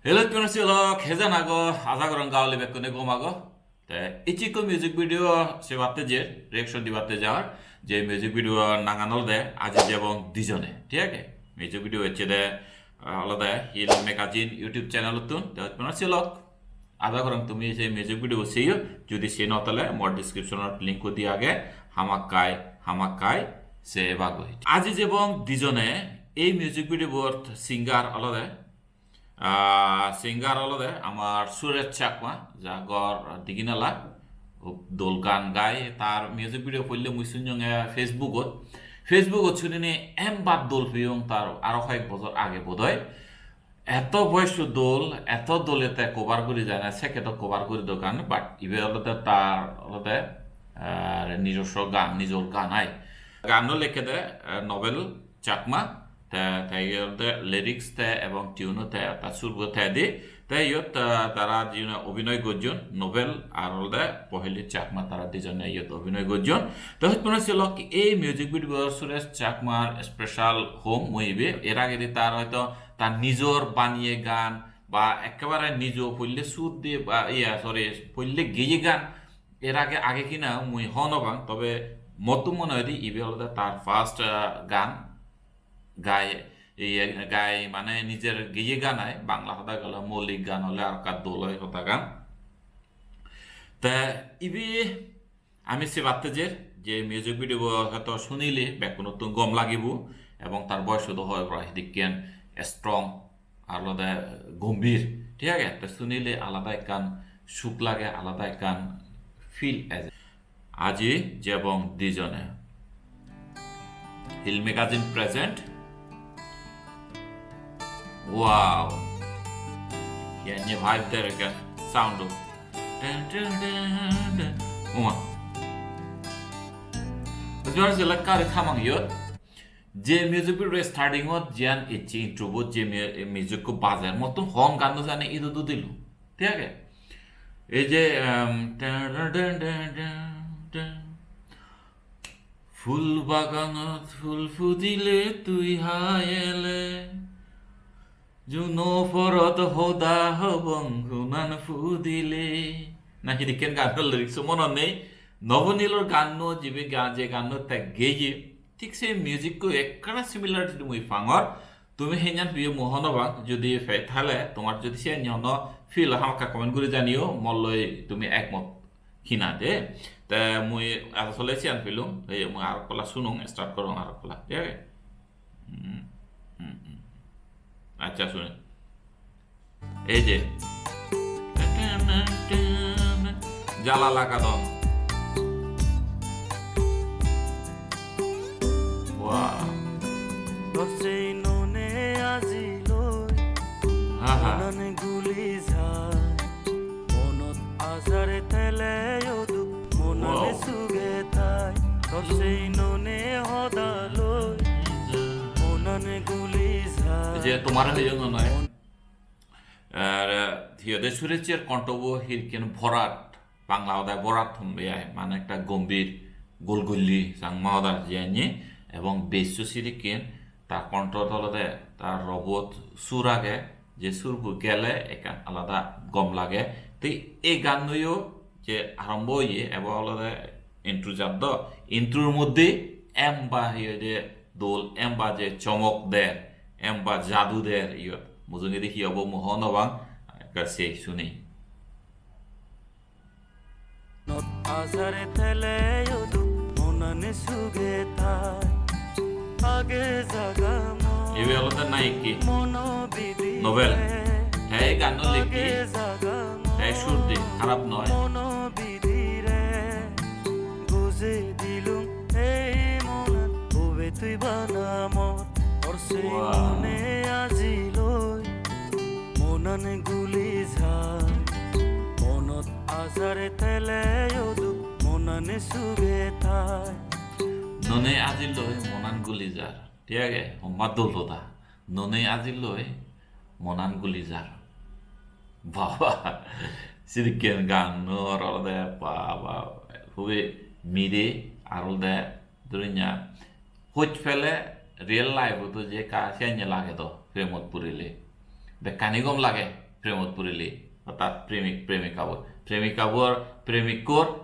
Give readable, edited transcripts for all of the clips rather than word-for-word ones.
Hello, Kunasilok, Hezanago, Azagorangal, Bekonegomago. Ichiko music video, Sevateje, reaction Divatejar, J music video Nanganol de, Ajabong Dijone. Tiake, music video Echede, all the Hill Magazine YouTube channel tune, the Kunasilok. Azagorang to me, say music video see you, Judy Sinotale, more description or link with the Age, Hamakai, Sevago. Ajabong Dijone, a music video worth singer all singer হলো আমার সুরেশ চাকমা যা গড় দিগিনালা দোল গান গায় তার music video করলে মুই শুনজং ফেসবুকত শুনিনি এমবাদ দোল ফিয়ং তার আরো কয়েক বছর আগে বোধহয় এত বয়স দোল এত দোলেতে কভার করে যায় না সেকেন্ড কভার করে দোকান বাট ইবে হলতে তার হলতে নিজস্ব গান নিজের গান আয় গানও লিখে দেয় নভেল চাকমা লিরিক্স এবং টিউনও তার সুরগো দি তারা অভিনয় করছেন নোবেল আর পহেলি চাকমা তারা দুজনে অভিনয় করছেন তো মনে ছিল এই মিউজিক ভিডিও সুরেশ চাকমার স্পেশাল হোম মুইবে এর আগে তার হয়তো তার নিজের বানিয়ে গান বা একেবারে নিজ পড়লে সুর দিয়ে বা পড়লে গেয়ে গান এর আগে কিনা মুই হনবাং তবে মতো মনে হয় ইবে হল তার ফার্স্ট গান গায় মানে নিজের গিয়ে গানায় বাংলা কথা গেল মৌলিক গান হলে আর কার দোল হয় কথা গান তা ইবি আমি সে ভাবতে যে মিউজিক ভিডিও হয়তো শুনিলে ব্যাক নতুন গম লাগিব এবং তার বয়স তো হয় প্রায় দিকেন স্ট্রং আর আলাদা গম্ভীর ঠিক আছে তো শুনিলে আলাদা এক গান সুখ লাগে আলাদা এক গান ফিল আজি এবং দুজনে hill magazine present Wow! Yeah, new vibe there again. Sound. Uma. Bagaimana sih lek kari thamang yot? Je music video starting ot jian ichi intro bot je music ko bajar motton hong গান জানে ইদু দু দিলু ঠিক আছে এই যে ফুল বাগানত ফুল ফুদিলে তুই হায়েলে Juno ফরত হোদা হবংগুনান ফুদিলে না হিদিকেন গানের লিরিক্স মনে নেই নবনীলর গান জিবে যে গান তা গেয়ে ঠিক সেই মিউজিককে একটা সিমিলারিটি মুই ফাঙর তুমি হেኛন বিয়ে মোহনবাং যদি থালে তোমার যদি সে নিয়ন ফিল আমাকে কমেন্ট করে জানিও মল্লই তুমি একমত কিনা দে তা মুই আসলে চিয়ান ফিলুম এই মুই আর কলা শুনুং স্টার্ট করুন আর কলা ঠিক আছে আচ্ছা শুনে এই যে জ্বালা লাগা দম গুলি যায় মনত আজারে তেলে মননে সুগে তাই সেই ননে হদালই মননে গুলি যে তোমার জন্য নয় আর হিয়দে সুরেচের কণ্ঠব হিরকেন ভরাট বাংলা হদায় ভরাট থম্বিয়ায় মানে একটা গম্ভীর গোলগল্লি সাং মাহদা জিয়ানি এবং বেশু সিরিকেন তার কণ্ঠ তলতে তার রবত সুর আগে যে সুর গেলে এখান আলাদা গম লাগে তো এই গান নইও যে আরম্ভ হইয়ে এবং আলাদা ইন্ট্রু জাত ইন্ট্রুর মধ্যে এম বা হিয়দে দোল এম বা যে চমক দেয় এমবা জাদু দের ইয়ত মুজুঙ্গি দেখি অব মোহনবাং কাছে শুনি নত আজারে তেলে ইয়দু মননে সুগে তাই আগে জাগা এবে হলো নাই কি নোবেল হ্যাঁ গান লিখি হ্যাঁ সুর দি খারাপ নয় মনোবিধিরে বুঝে দিলুম এই মন হবে তুই বানামত মনে আজিলৈ মননে গুলি যায় মনত আজারে তেলে মননে সুগে তাই ননে আজিলৈ মনান গুলি যার ঠিক আছে সম্বাদ দোলতা ননে আজিলৈ মনান গুলি যার বাবা সিরিকেন গান নর অলদে বাবা খুবই মিরে আর অলদে দুনিয়া হইত ফেলে রিয়েল লাইফ তো যে কাছে লাগে তো প্রেমত পুরিলে বেকানি গম লাগে প্ৰেমত পৰিলে অৰ্থাৎ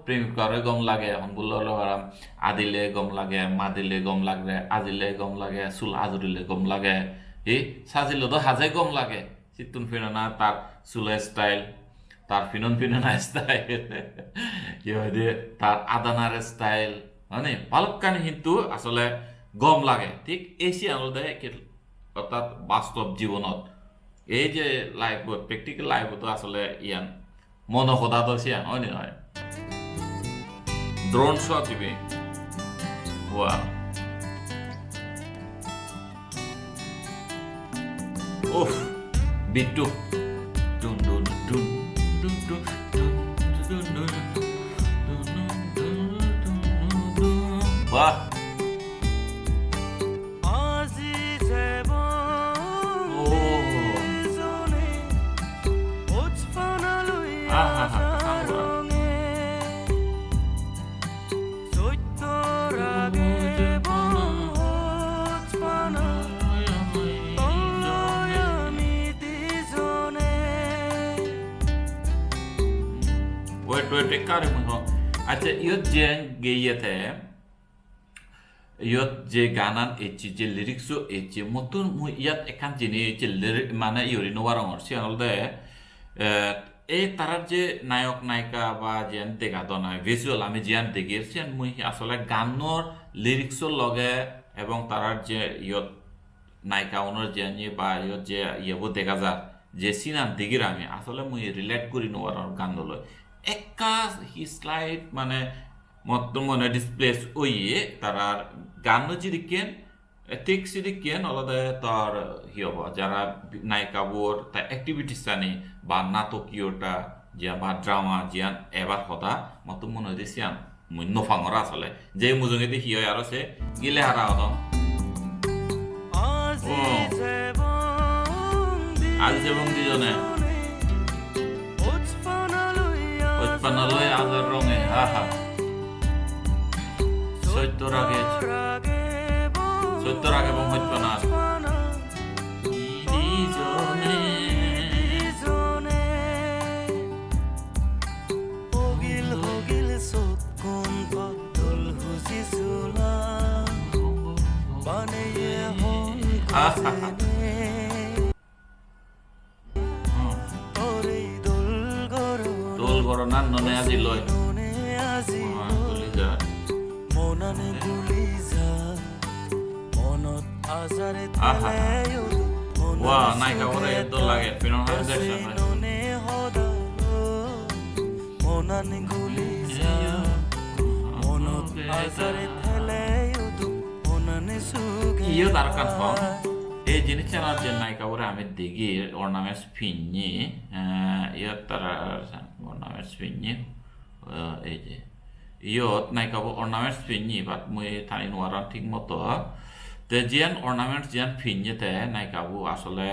প্ৰেমিকাৰে গম লাগে এখন বোলৰ আদিলে গম লাগে মাদিলে গম লাগে আজিলে গম লাগে চুল আজুৰিলে গম লাগে এই সাজিলেতো হাজে গম লাগে চিতুন ফিননা তার চুলের স্টাইল তার ফিননা স্টাইল তার আদানার স্টাইল মানে বালকানি কিন্তু আসলে গম লাগে ঠিক এই আলাদা অর্থাৎ বাস্তব জীবনত এই যে লাইফত প্র্যাকটিক্যাল লাইফতো আসলে ইয়ান মনসদাতো সিয়ান হয় নহয় ড্রোন শট দিবি ওয়া উফ Bittu Dune Dune Dune Dune Dune Dune Dune বাহ আচ্ছা ইয়ত যে গেইয়াতে ইয়ত যে গানান এচি যে লিরিক্সও এচি মতন ইয়াত এখান জিনিস যে মানে ইয়রি নোয়ারঙর সিয়ানলদে এই তারার যে নায়ক নায়িকা বা যেন দেখা দনায় ভিজুয়াল আমি যেন দেখি সিয়ান মুই আসলে গানৰ লিরিক্সর লগে এবং তারার যে ইয়ত নায়িকা ওনার যে বা ইয়ত যে ইয়েবো দেখা যায় যে সিনান দেখির আমি আসলে মুই রিলেট করি নোয়ারর গান লয় একা হিসলাইট মানে মনে ডিসপ্লেস ওইয়ে তারার গান জিরিকেন ঠিক সিরিকেন আলাদা তার হিয়ব যারা নায়িকাবোর তার অ্যাক্টিভিটিস জানি বা নাটকীয়টা জিয়া বা ড্রামা জিয়ান এবার হতা মতো মনে হয় সিয়ান মুই নফাঙর আসলে যে মুজঙ্গে দেখি হয় আর সে গিলে হারা হত আজ এবং দুজনে উৎপন্নলয় আজের রঙে হা হা সত্যর আগে এবং উৎপন্ন দোল গড় নান ননে আজি লয় মনানে গুলি যা মনত আজারে তেলেও ওয়া নায়িকা ওরে দোল লাগে পিনন হাই দেখছেন ননে হদালো মনানে গুলি যা মনত আজারে তেলেও মনানে সুগে ইয়ো তার কান ফং এই জিনিস চালার যে নায়িকা ওরে আমি দেখি অর্নামেন্টস ফিনি ইয়ো তার অর্নামেন্টস ফিনি এই যে ইয়ত নায়িকাবো অর্নামেন্টস ফিনি বাট মুই থানি নোয়ারান ঠিক মতো তে জিয়ান অর্নামেন্টস জিয়ান ফিনিতে নায়িকাবো আসলে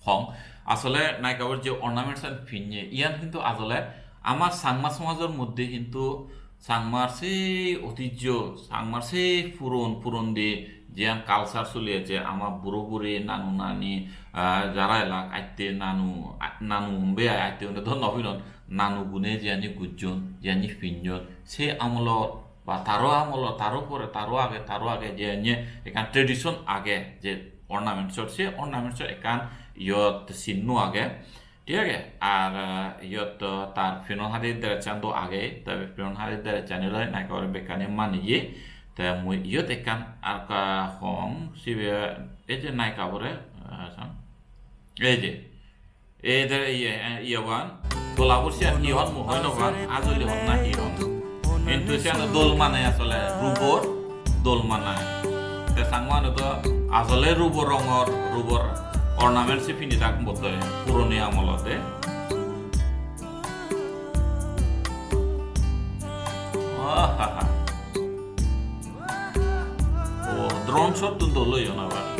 হং আসলে নায়িকাবোর যে অর্নামেন্টস ফিনি ইয়ান কিন্তু আসলে আমার সাংমা সমাজের মধ্যে কিন্তু সাংমার সেই ঐতিহ্য সাংমার সেই পুরন দিয়ে জিয়ান কালচার চলিয়েছে আমার বুড়ো বুড়ি নানু নানি যারা এলাক আইতে নানু বে আইতে ধর নভিনন নানু গুনে জিয়ানি গুজন জিয়ানি ফিনজন সে আমলত বা তারও পরে তারও আগে যে এখান ট্রেডিশন আগে যে অর্নামেন্টসর সে অর্নামেন্টসর এখান ইয়ত চিহ্ন আগে ঠিক আছে আর ইয়ত তার ফিনন হাদির দ্বারা চান্দ আগে তবে ফিনন হাদির দ্বারা জানিল নায়িকা বেকানি মানিয়ে তা মুই ইয়ত একান আর হং সিবে এই যে নায়িকা বলে এই যে এদের ইয়েবান দোলাপুর সে কি হন হয় নবান আজলি হন না কি হন কিন্তু সে দোল মানে আসলে রূপর দোল মানায় তে সাংমানো তো আসলে রূপর রঙর রূপর অর্নামেন্ট সে ফিনি থাক মতো পুরনি আমলতে ও ড্রোন শট তো লইও না আবার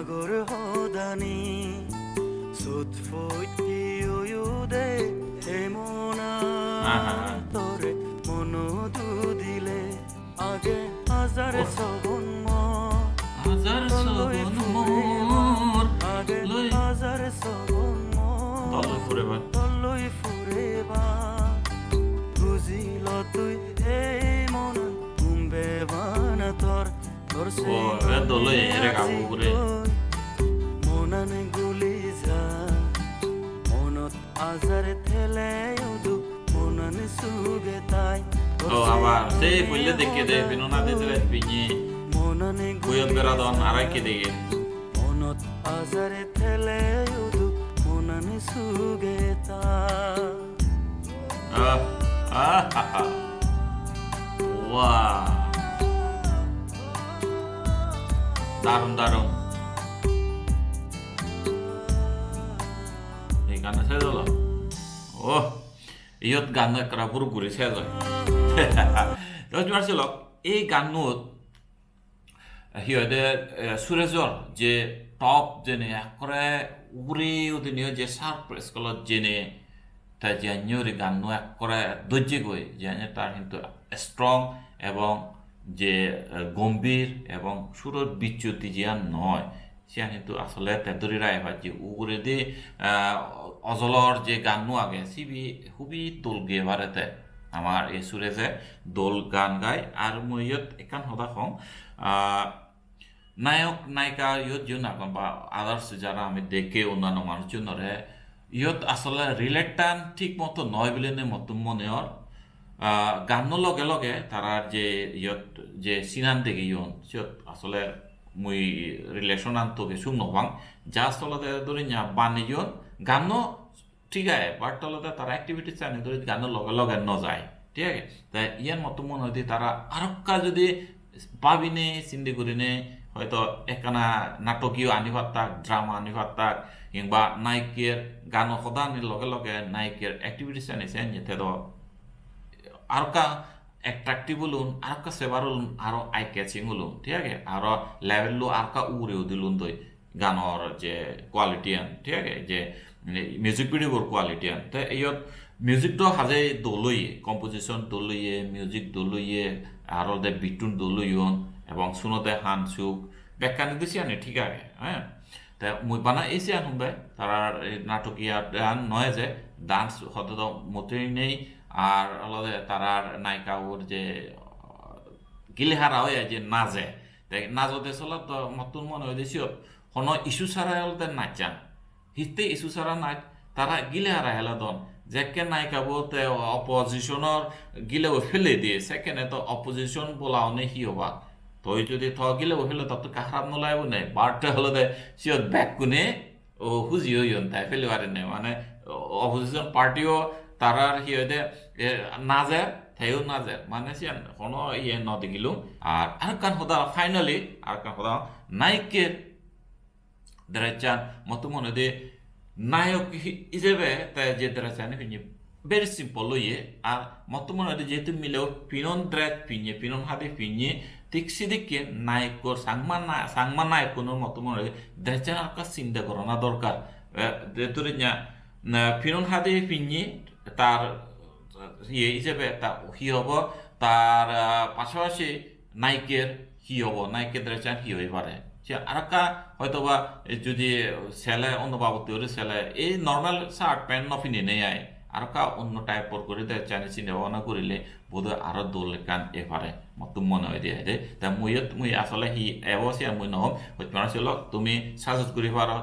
নাগর হদানি সুৎ ফুটি উয়ুদে ফুৰেবা তলৈ ফুৰেবা বুজিল তুই এই মন কুম্বে বানা তোর ও এ দলৈ এৰে গাব ঘুৰে মনানে গুলি যা মনত আজারে থেলে উদু মনানে সুগে তাই ও আবার সেই বললে দেখে দে বিনোনা দিতে পিনি মনানে বুয়ত বেরাদন আরাই কে দেখে মনত আজারে থেলে উদু মনানে সুগে তাই ওয়াও দারুণ দারুণ এই গানটা শেষ হলো ও ইয়ত গান করা পুরোপুরি শেষ হয় তো ছিল এই গানত সিহঁতে সুৰেজৰ যে টপ যেনে একৰে উৰি উদিনীয় যে সার্ফ স্কুলত যেনে তাই যে অন্যরি গান একরে দৈর্য গই যে তার কিন্তু স্ট্রং এবং যে গম্ভীর এবং সুরের বিচ্যুতি যে নয় সে কিন্তু আসলে তেদরিরা এবার যে উগুরে দিয়ে অজলর যে গান আগে সিবি খুবই দোল গে বারেতে আমার এই সুরেজে দোল গান গায় আর মইয়ত একান হদা কম নায়ক নায়িকা ইয়ত যে নাগন বা আদার্স যারা আমি দেখে অন্যান্য মানুষজনরে ইয়ত আসলে রিলেটটান ঠিক মতো নয় বলে মতো মনে হর গানোর লগে লগে তারা যে ইয়ত যে সিনান দেখে ইয়ন সিয়ত আসলে মুই রিলেশন আনতোকে শুন নবাং যা আসলে ধরি না বাণিজ্যন গানো ঠিক আছে বাট তলতে তারা অ্যাক্টিভিটি চাই ধরি গানোর লগে লগে ন যায় ঠিক আছে তাই ইয়ার মতো মনে হয় তারা আরক্কা যদি পাবিনে চিন্তা করিনে হয়তো একখানা নাটকীয় আনিবার তাক ড্রামা আনিবার তাক কিংবা নায়িকের গান সদানির লগে লগে নায়িকের অ্যাক্টিভিটিস আনিছে যেতে তো আরকা অ্যাট্রাক্টিভ হলুন আরকা সেবার হলুন আরো আই ক্যাচিং হলুন ঠিক আছে আরো লেভেল লো আরকা উড়েও দিলুন দই গানর যে কোয়ালিটি আন ঠিক আছে যে মিউজিক ভিডিওর কোয়ালিটি আন তো এইয়ত মিউজিকটো হাজে দলইয়ে কম্পোজিশন দলইয়ে মিউজিক দলইয়ে আরো দে বিটুন দলইয়ন এবং শুনোতে হান সুখ ব্যাখ্যা নির্দেশই আনে ঠিক আছে হ্যাঁ তা মুই বানা এসে আনুন দেয় তারা নাটকীয় গান নয় যে ডান্স হতে তো মোটেই নেই আর আলাদা তারার নায়িকা ওর যে গিলেহারা হয়ে যে নাচে তাই নাচতে চলা তো মতন মনে হয় দেশিও কোনো ইস্যু ছাড়া হলতে নাচান হিতে ইস্যু ছাড়া নাচ তারা গিলেহারা হেলা দন যেকে নায়িকা বলতে অপোজিশনের গিলেও ফেলে দিয়ে সেখানে তো অপোজিশন বলাও নেই হি হবা তই যদি থ গিলেও ফেলে তত খারাপ নলাইব নেই বারটা হলো দে সিও ব্যাক কুনে ও হুজি হইন তাই ফেলে পারে নেই মানে অপোজিশন পার্টিও তারার হিয়দে নাজের থেও নাজের মানে সে কোনো ইয়ে ন দেখিল আর কান হদা ফাইনালি আর কান হদা নায়িকের দেরাচান মতো মনে দে নায়ক হিসেবে তাই যে দেরাচান ফিনি ভেরি সিম্পল ইয়ে আর মতো মনে দে যেহেতু মিলেও পিনন দ্রেস পিনিয়ে পিনন হাতে পিনিয়ে ঠিক সিদিকে নায়কর সাংমা নায়ক কোনো মতো মনে দেরাচান আর কা চিন্তা করো না দরকার তোর পিনন হাতে পিনিয়ে তার ইয়ে হিসেবে তা হি হব তার পাশাপাশি নায়িকের হি হব নায়িকের দ্রেচান হি হয়ে পারে সে আরেকটা হয়তো বা যদি ছেলে অন্য বাবদ ছেলে এই নর্মাল শার্ট প্যান্ট নফিনে নেই আয় আরেকটা অন্য টাইপর করে দেয় চাইনি চিন্তা ভাবনা করিলে বোধ হয় আরো দোল কান এ পারে মতো মনে হয় দিয়ে দে তা মুই আসলে হি এবসে মুই নহম হইতে তুমি সাজত করি পারো